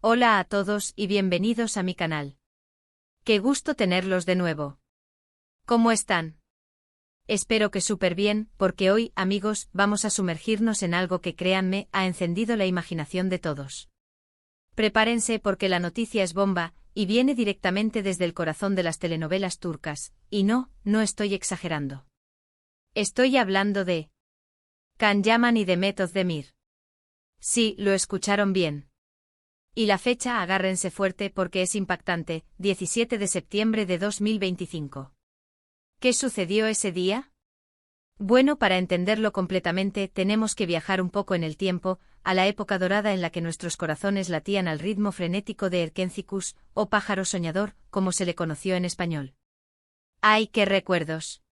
Hola a todos y bienvenidos a mi canal. Qué gusto tenerlos de nuevo. ¿Cómo están? Espero que súper bien, porque hoy, amigos, vamos a sumergirnos en algo que, créanme, ha encendido la imaginación de todos. Prepárense porque la noticia es bomba, y viene directamente desde el corazón de las telenovelas turcas, y no estoy exagerando. Estoy hablando de Can Yaman y Demet Özdemir. Sí, lo escucharon bien. Y la fecha, agárrense fuerte porque es impactante, 17 de septiembre de 2025. ¿Qué sucedió ese día? Bueno, para entenderlo completamente tenemos que viajar un poco en el tiempo, a la época dorada en la que nuestros corazones latían al ritmo frenético de Erkencikus, o pájaro soñador, como se le conoció en español. ¡Ay, qué recuerdos!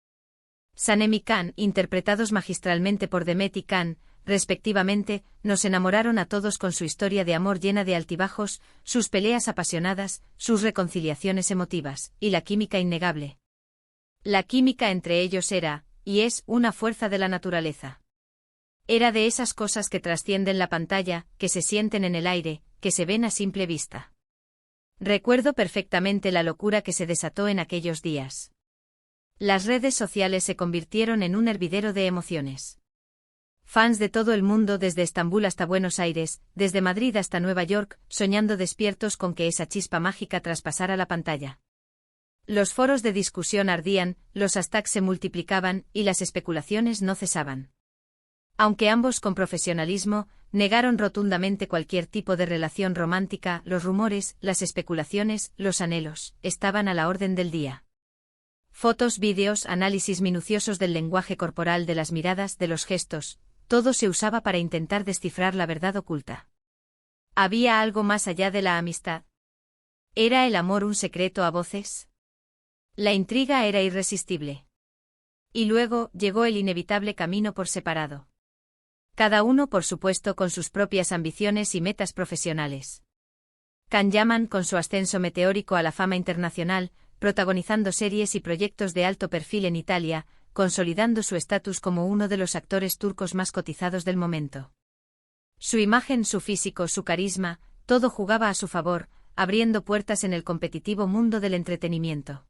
Sanem y Can, interpretados magistralmente por Demet y Can, respectivamente, nos enamoraron a todos con su historia de amor llena de altibajos, sus peleas apasionadas, sus reconciliaciones emotivas, y la química innegable. La química entre ellos era, y es, una fuerza de la naturaleza. Era de esas cosas que trascienden la pantalla, que se sienten en el aire, que se ven a simple vista. Recuerdo perfectamente la locura que se desató en aquellos días. Las redes sociales se convirtieron en un hervidero de emociones. Fans de todo el mundo desde Estambul hasta Buenos Aires, desde Madrid hasta Nueva York, soñando despiertos con que esa chispa mágica traspasara la pantalla. Los foros de discusión ardían, los hashtags se multiplicaban y las especulaciones no cesaban. Aunque ambos con profesionalismo, negaron rotundamente cualquier tipo de relación romántica, los rumores, las especulaciones, los anhelos, estaban a la orden del día. Fotos, vídeos, análisis minuciosos del lenguaje corporal, de las miradas, de los gestos, todo se usaba para intentar descifrar la verdad oculta. ¿Había algo más allá de la amistad? ¿Era el amor un secreto a voces? La intriga era irresistible. Y luego llegó el inevitable camino por separado. Cada uno, por supuesto, con sus propias ambiciones y metas profesionales. Can Yaman con su ascenso meteórico a la fama internacional, protagonizando series y proyectos de alto perfil en Italia, consolidando su estatus como uno de los actores turcos más cotizados del momento. Su imagen, su físico, su carisma, todo jugaba a su favor, abriendo puertas en el competitivo mundo del entretenimiento.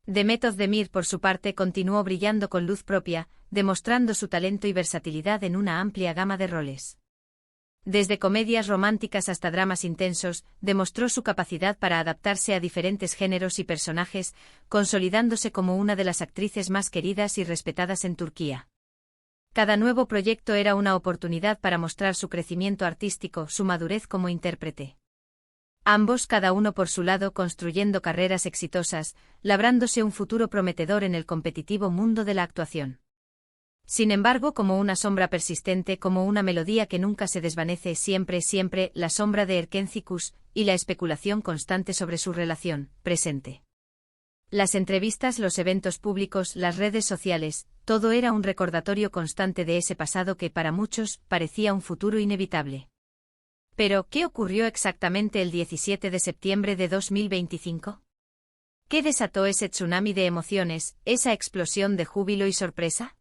Demet Özdemir, por su parte, continuó brillando con luz propia, demostrando su talento y versatilidad en una amplia gama de roles. Desde comedias románticas hasta dramas intensos, demostró su capacidad para adaptarse a diferentes géneros y personajes, consolidándose como una de las actrices más queridas y respetadas en Turquía. Cada nuevo proyecto era una oportunidad para mostrar su crecimiento artístico, su madurez como intérprete. Ambos, cada uno por su lado, construyendo carreras exitosas, labrándose un futuro prometedor en el competitivo mundo de la actuación. Sin embargo, como una sombra persistente, como una melodía que nunca se desvanece, siempre, la sombra de Erkencikus, y la especulación constante sobre su relación, presente. Las entrevistas, los eventos públicos, las redes sociales, todo era un recordatorio constante de ese pasado que, para muchos, parecía un futuro inevitable. Pero, ¿qué ocurrió exactamente el 17 de septiembre de 2025? ¿Qué desató ese tsunami de emociones, esa explosión de júbilo y sorpresa?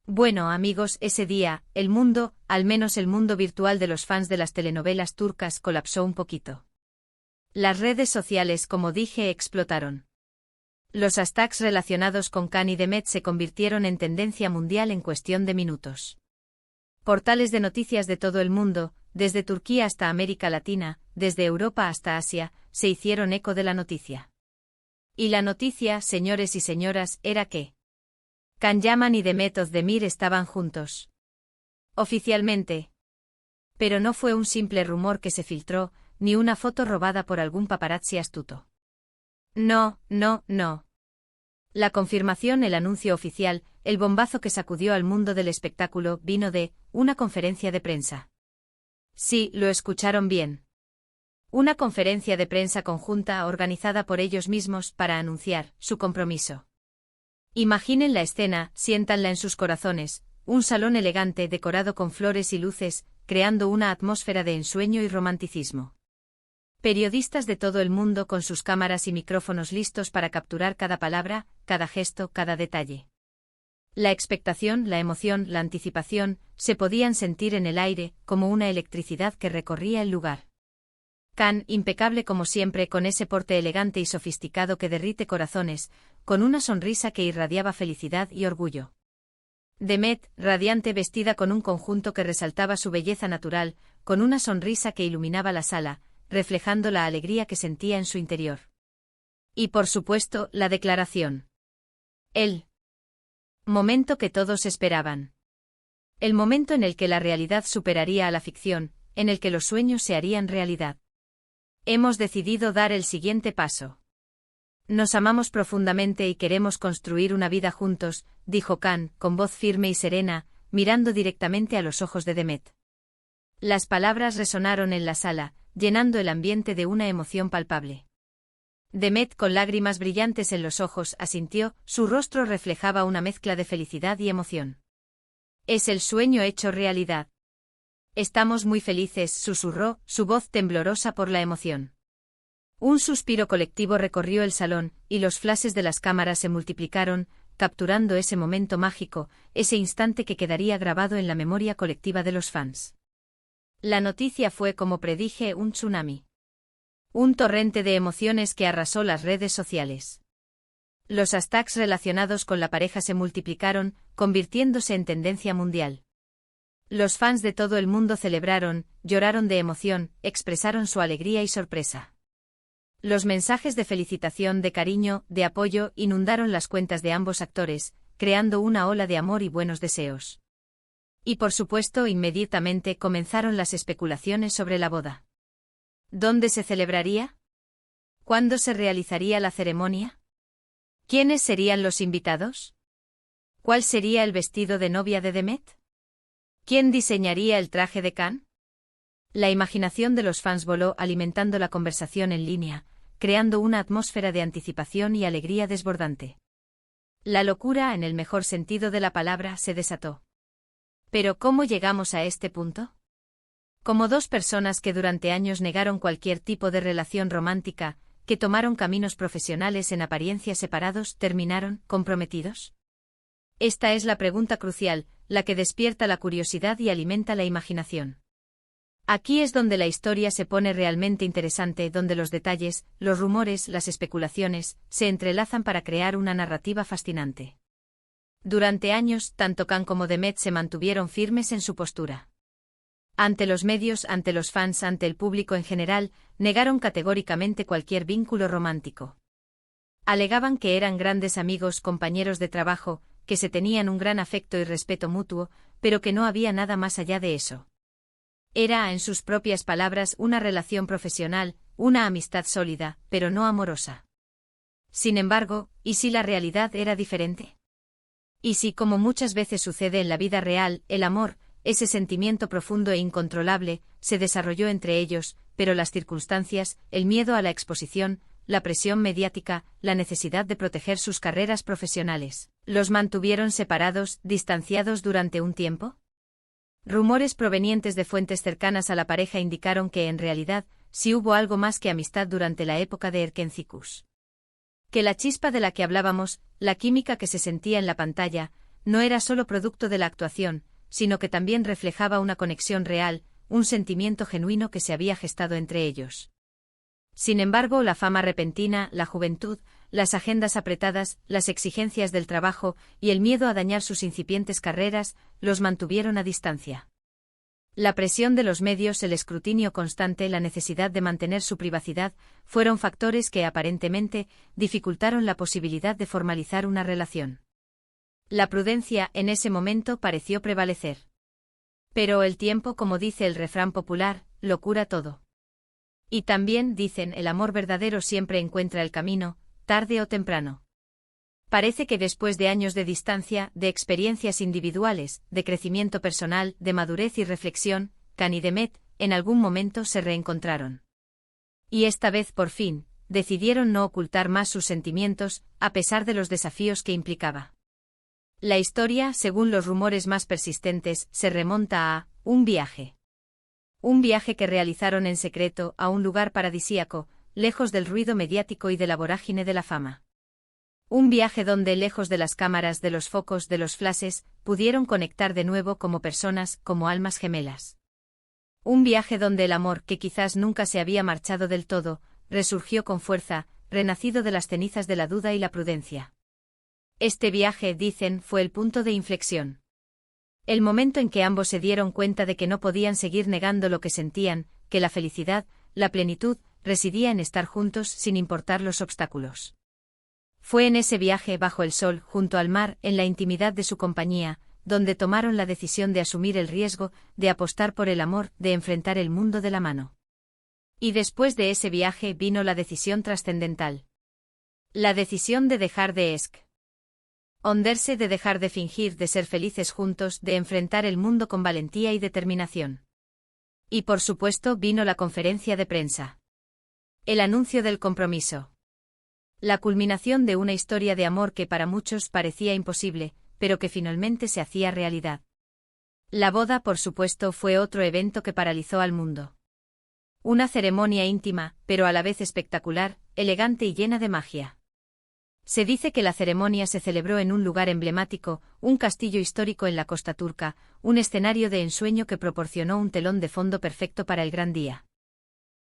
Bueno, amigos, ese día, el mundo, al menos el mundo virtual de los fans de las telenovelas turcas, colapsó un poquito. Las redes sociales, como dije, explotaron. Los hashtags relacionados con Can y Demet se convirtieron en tendencia mundial en cuestión de minutos. Portales de noticias de todo el mundo, desde Turquía hasta América Latina, desde Europa hasta Asia, se hicieron eco de la noticia. Y la noticia, señores y señoras, era que Can Yaman y Demet Özdemir estaban juntos. Oficialmente. Pero no fue un simple rumor que se filtró, ni una foto robada por algún paparazzi astuto. No. La confirmación, el anuncio oficial, el bombazo que sacudió al mundo del espectáculo, vino de una conferencia de prensa. Sí, lo escucharon bien. Una conferencia de prensa conjunta organizada por ellos mismos para anunciar su compromiso. Imaginen la escena, siéntanla en sus corazones, un salón elegante decorado con flores y luces, creando una atmósfera de ensueño y romanticismo. Periodistas de todo el mundo con sus cámaras y micrófonos listos para capturar cada palabra, cada gesto, cada detalle. La expectación, la emoción, la anticipación, se podían sentir en el aire, como una electricidad que recorría el lugar. Khan, impecable como siempre, con ese porte elegante y sofisticado que derrite corazones, con una sonrisa que irradiaba felicidad y orgullo. Demet, radiante, vestida con un conjunto que resaltaba su belleza natural, con una sonrisa que iluminaba la sala, reflejando la alegría que sentía en su interior. Y por supuesto, la declaración. El momento que todos esperaban. El momento en el que la realidad superaría a la ficción, en el que los sueños se harían realidad. Hemos decidido dar el siguiente paso. Nos amamos profundamente y queremos construir una vida juntos, dijo Khan, con voz firme y serena, mirando directamente a los ojos de Demet. Las palabras resonaron en la sala, llenando el ambiente de una emoción palpable. Demet, con lágrimas brillantes en los ojos, asintió, su rostro reflejaba una mezcla de felicidad y emoción. Es el sueño hecho realidad. Estamos muy felices, susurró, su voz temblorosa por la emoción. Un suspiro colectivo recorrió el salón, y los flashes de las cámaras se multiplicaron, capturando ese momento mágico, ese instante que quedaría grabado en la memoria colectiva de los fans. La noticia fue, como predije, un tsunami. Un torrente de emociones que arrasó las redes sociales. Los hashtags relacionados con la pareja se multiplicaron, convirtiéndose en tendencia mundial. Los fans de todo el mundo celebraron, lloraron de emoción, expresaron su alegría y sorpresa. Los mensajes de felicitación, de cariño, de apoyo, inundaron las cuentas de ambos actores, creando una ola de amor y buenos deseos. Y por supuesto, inmediatamente comenzaron las especulaciones sobre la boda. ¿Dónde se celebraría? ¿Cuándo se realizaría la ceremonia? ¿Quiénes serían los invitados? ¿Cuál sería el vestido de novia de Demet? ¿Quién diseñaría el traje de Khan? La imaginación de los fans voló, alimentando la conversación en línea, creando una atmósfera de anticipación y alegría desbordante. La locura, en el mejor sentido de la palabra, se desató. ¿Pero cómo llegamos a este punto? Como dos personas que durante años negaron cualquier tipo de relación romántica, que tomaron caminos profesionales en apariencia separados, ¿terminaron comprometidos? Esta es la pregunta crucial, la que despierta la curiosidad y alimenta la imaginación. Aquí es donde la historia se pone realmente interesante, donde los detalles, los rumores, las especulaciones, se entrelazan para crear una narrativa fascinante. Durante años, tanto Khan como Demet se mantuvieron firmes en su postura. Ante los medios, ante los fans, ante el público en general, negaron categóricamente cualquier vínculo romántico. Alegaban que eran grandes amigos, compañeros de trabajo, que se tenían un gran afecto y respeto mutuo, pero que no había nada más allá de eso. Era, en sus propias palabras, una relación profesional, una amistad sólida, pero no amorosa. Sin embargo, ¿y si la realidad era diferente? ¿Y si, como muchas veces sucede en la vida real, el amor, ese sentimiento profundo e incontrolable, se desarrolló entre ellos, pero las circunstancias, el miedo a la exposición, la presión mediática, la necesidad de proteger sus carreras profesionales, los mantuvieron separados, distanciados durante un tiempo? Rumores provenientes de fuentes cercanas a la pareja indicaron que, en realidad, sí hubo algo más que amistad durante la época de Erkencikus. Que la chispa de la que hablábamos, la química que se sentía en la pantalla, no era solo producto de la actuación, sino que también reflejaba una conexión real, un sentimiento genuino que se había gestado entre ellos. Sin embargo, la fama repentina, la juventud, las agendas apretadas, las exigencias del trabajo y el miedo a dañar sus incipientes carreras, los mantuvieron a distancia. La presión de los medios, el escrutinio constante, la necesidad de mantener su privacidad, fueron factores que aparentemente dificultaron la posibilidad de formalizar una relación. La prudencia, en ese momento, pareció prevalecer. Pero el tiempo, como dice el refrán popular, lo cura todo. Y también, dicen, el amor verdadero siempre encuentra el camino, tarde o temprano. Parece que después de años de distancia, de experiencias individuales, de crecimiento personal, de madurez y reflexión, Khan y Demet, en algún momento se reencontraron. Y esta vez, por fin, decidieron no ocultar más sus sentimientos, a pesar de los desafíos que implicaba. La historia, según los rumores más persistentes, se remonta a un viaje. Un viaje que realizaron en secreto a un lugar paradisíaco, lejos del ruido mediático y de la vorágine de la fama. Un viaje donde, lejos de las cámaras, de los focos, de los flashes, pudieron conectar de nuevo como personas, como almas gemelas. Un viaje donde el amor, que quizás nunca se había marchado del todo, resurgió con fuerza, renacido de las cenizas de la duda y la prudencia. Este viaje, dicen, fue el punto de inflexión. El momento en que ambos se dieron cuenta de que no podían seguir negando lo que sentían, que la felicidad, la plenitud, residía en estar juntos sin importar los obstáculos. Fue en ese viaje bajo el sol, junto al mar, en la intimidad de su compañía, donde tomaron la decisión de asumir el riesgo, de apostar por el amor, de enfrentar el mundo de la mano. Y después de ese viaje vino la decisión trascendental. La decisión de dejar de esconderse, de dejar de fingir, de ser felices juntos, de enfrentar el mundo con valentía y determinación. Y por supuesto vino la conferencia de prensa. El anuncio del compromiso. La culminación de una historia de amor que para muchos parecía imposible, pero que finalmente se hacía realidad. La boda, por supuesto, fue otro evento que paralizó al mundo. Una ceremonia íntima, pero a la vez espectacular, elegante y llena de magia. Se dice que la ceremonia se celebró en un lugar emblemático, un castillo histórico en la costa turca, un escenario de ensueño que proporcionó un telón de fondo perfecto para el gran día.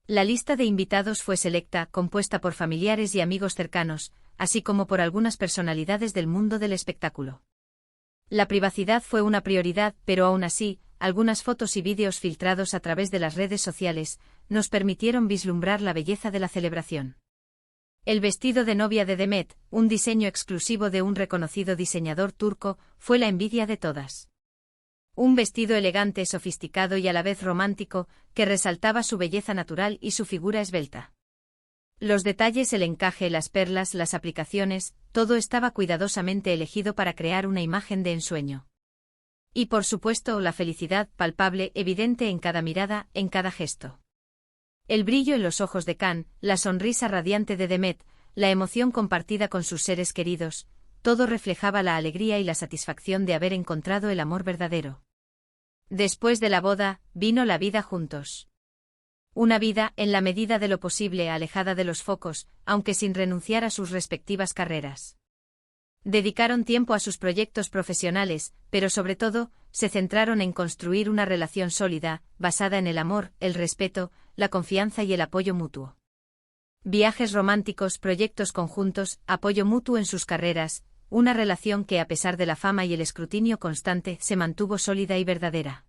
La lista de invitados fue selecta, compuesta por familiares y amigos cercanos, así como por algunas personalidades del mundo del espectáculo. La privacidad fue una prioridad, pero aún así, algunas fotos y vídeos filtrados a través de las redes sociales nos permitieron vislumbrar la belleza de la celebración. El vestido de novia de Demet, un diseño exclusivo de un reconocido diseñador turco, fue la envidia de todas. Un vestido elegante, sofisticado y a la vez romántico, que resaltaba su belleza natural y su figura esbelta. Los detalles, el encaje, las perlas, las aplicaciones, todo estaba cuidadosamente elegido para crear una imagen de ensueño. Y por supuesto la felicidad, palpable, evidente en cada mirada, en cada gesto. El brillo en los ojos de Can, la sonrisa radiante de Demet, la emoción compartida con sus seres queridos, todo reflejaba la alegría y la satisfacción de haber encontrado el amor verdadero. Después de la boda, vino la vida juntos. Una vida, en la medida de lo posible, alejada de los focos, aunque sin renunciar a sus respectivas carreras. Dedicaron tiempo a sus proyectos profesionales, pero sobre todo, se centraron en construir una relación sólida, basada en el amor, el respeto, la confianza y el apoyo mutuo. Viajes románticos, proyectos conjuntos, apoyo mutuo en sus carreras, una relación que a pesar de la fama y el escrutinio constante se mantuvo sólida y verdadera.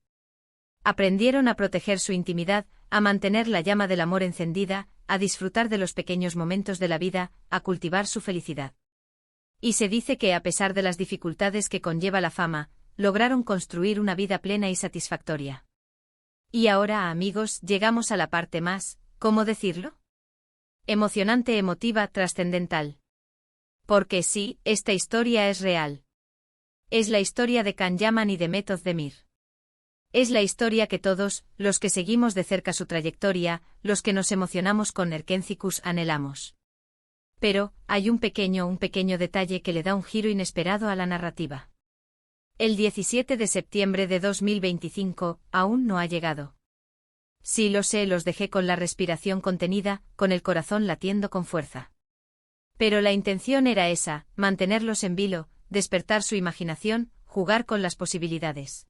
Aprendieron a proteger su intimidad, a mantener la llama del amor encendida, a disfrutar de los pequeños momentos de la vida, a cultivar su felicidad. Y se dice que a pesar de las dificultades que conlleva la fama, lograron construir una vida plena y satisfactoria. Y ahora, amigos, llegamos a la parte más, ¿cómo decirlo? Emocionante, emotiva, trascendental. Porque sí, esta historia es real. Es la historia de Can Yaman y Demet Özdemir. Es la historia que todos, los que seguimos de cerca su trayectoria, los que nos emocionamos con Erkencikus, anhelamos. Pero, hay un pequeño detalle que le da un giro inesperado a la narrativa. El 17 de septiembre de 2025, aún no ha llegado. Sí, lo sé, los dejé con la respiración contenida, con el corazón latiendo con fuerza. Pero la intención era esa, mantenerlos en vilo, despertar su imaginación, jugar con las posibilidades.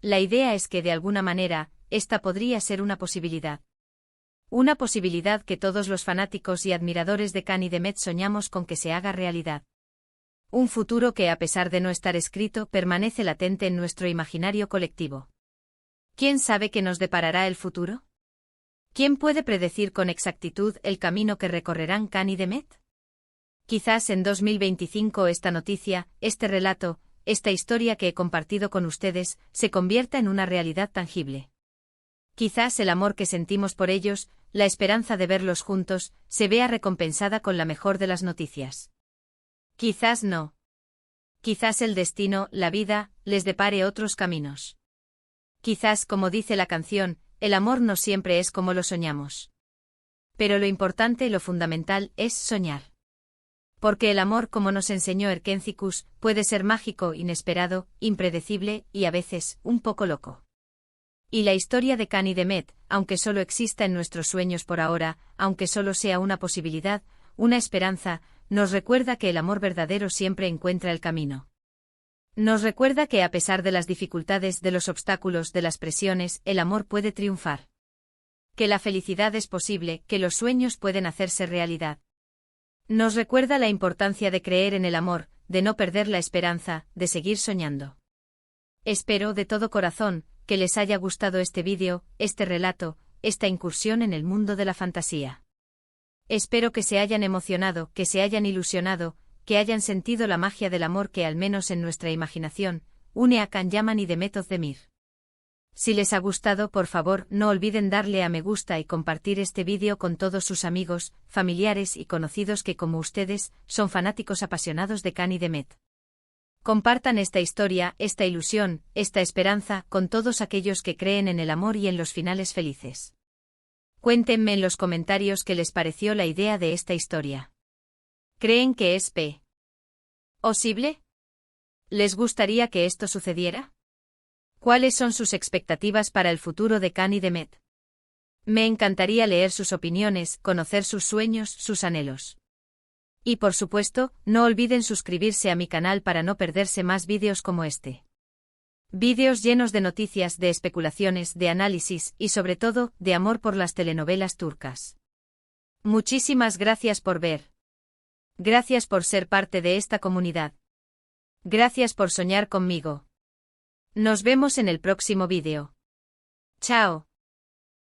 La idea es que de alguna manera, esta podría ser una posibilidad. Una posibilidad que todos los fanáticos y admiradores de Can y Demet soñamos con que se haga realidad. Un futuro que a pesar de no estar escrito permanece latente en nuestro imaginario colectivo. ¿Quién sabe qué nos deparará el futuro? ¿Quién puede predecir con exactitud el camino que recorrerán Can y Demet? Quizás en 2025 esta noticia, este relato, esta historia que he compartido con ustedes, se convierta en una realidad tangible. Quizás el amor que sentimos por ellos, la esperanza de verlos juntos, se vea recompensada con la mejor de las noticias. Quizás no. Quizás el destino, la vida, les depare otros caminos. Quizás, como dice la canción, el amor no siempre es como lo soñamos. Pero lo importante y lo fundamental es soñar. Porque el amor, como nos enseñó Erkencikus, puede ser mágico, inesperado, impredecible y a veces, un poco loco. Y la historia de Can y Demet, aunque solo exista en nuestros sueños por ahora, aunque solo sea una posibilidad, una esperanza, nos recuerda que el amor verdadero siempre encuentra el camino. Nos recuerda que a pesar de las dificultades, de los obstáculos, de las presiones, el amor puede triunfar. Que la felicidad es posible, que los sueños pueden hacerse realidad. Nos recuerda la importancia de creer en el amor, de no perder la esperanza, de seguir soñando. Espero de todo corazón que les haya gustado este vídeo, este relato, esta incursión en el mundo de la fantasía. Espero que se hayan emocionado, que se hayan ilusionado, que hayan sentido la magia del amor que al menos en nuestra imaginación, une a Can Yaman y Demet Özdemir. Si les ha gustado, por favor, no olviden darle a me gusta y compartir este vídeo con todos sus amigos, familiares y conocidos que como ustedes, son fanáticos apasionados de Can y Demet. Compartan esta historia, esta ilusión, esta esperanza, con todos aquellos que creen en el amor y en los finales felices. Cuéntenme en los comentarios qué les pareció la idea de esta historia. ¿Creen que es posible? ¿Les gustaría que esto sucediera? ¿Cuáles son sus expectativas para el futuro de Can y Demet? Me encantaría leer sus opiniones, conocer sus sueños, sus anhelos. Y por supuesto, no olviden suscribirse a mi canal para no perderse más vídeos como este. Vídeos llenos de noticias, de especulaciones, de análisis y sobre todo, de amor por las telenovelas turcas. Muchísimas gracias por ver. Gracias por ser parte de esta comunidad. Gracias por soñar conmigo. Nos vemos en el próximo vídeo. Chao.